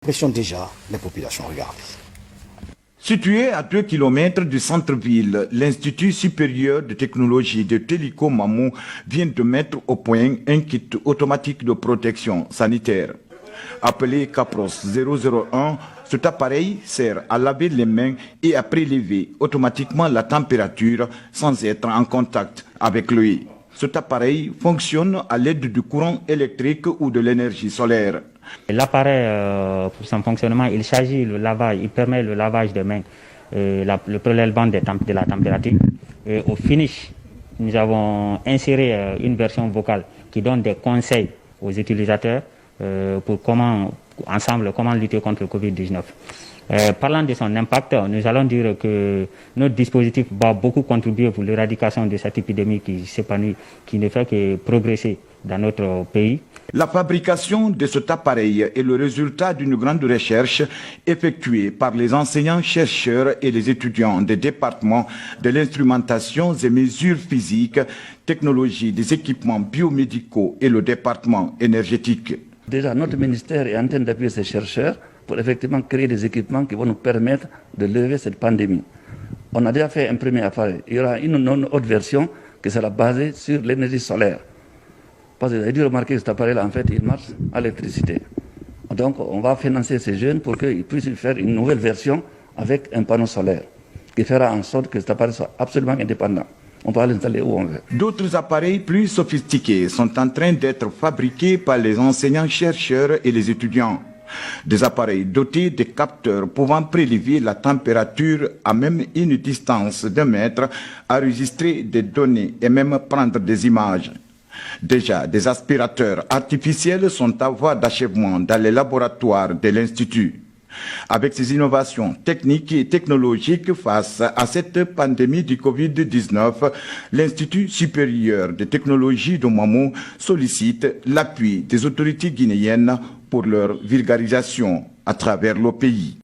Pression déjà les populations, regardez. Situé à 2 km du centre-ville, l'Institut supérieur de technologie de Téliko Mamou vient de mettre au point un kit automatique de protection sanitaire. Appelé Capros 001, cet appareil sert à laver les mains et à prélever automatiquement la température sans être en contact avec l'œil. Cet appareil fonctionne à l'aide du courant électrique ou de l'énergie solaire. L'appareil, pour son fonctionnement, il s'agit le lavage, il permet le lavage des mains, le prélèvement de la température. Et au finish, nous avons inséré une version vocale qui donne des conseils aux utilisateurs pour comment lutter contre le Covid-19. Parlant de son impact, nous allons dire que notre dispositif va beaucoup contribuer pour l'éradication de cette épidémie qui s'épanouit, qui ne fait que progresser dans notre pays. La fabrication de cet appareil est le résultat d'une grande recherche effectuée par les enseignants-chercheurs et les étudiants des départements de l'instrumentation et mesures physiques, technologie des équipements biomédicaux et le département énergétique. Déjà, notre ministère est en train d'appuyer ces chercheurs pour effectivement créer des équipements qui vont nous permettre de lever cette pandémie. On a déjà fait un premier appareil. Il y aura une autre version qui sera basée sur l'énergie solaire. Parce que vous avez dû remarquer que cet appareil-là, en fait, il marche à l'électricité. Donc, on va financer ces jeunes pour qu'ils puissent faire une nouvelle version avec un panneau solaire qui fera en sorte que cet appareil soit absolument indépendant. On peut l'installer où on veut. D'autres appareils plus sophistiqués sont en train d'être fabriqués par les enseignants-chercheurs et les étudiants. Des appareils dotés de capteurs pouvant prélever la température à même une distance d'1 mètre, enregistrer des données et même prendre des images. Déjà, des aspirateurs artificiels sont à voie d'achèvement dans les laboratoires de l'Institut. Avec ces innovations techniques et technologiques face à cette pandémie du Covid-19, l'Institut supérieur de technologie de Mamou sollicite l'appui des autorités guinéennes pour leur vulgarisation à travers le pays.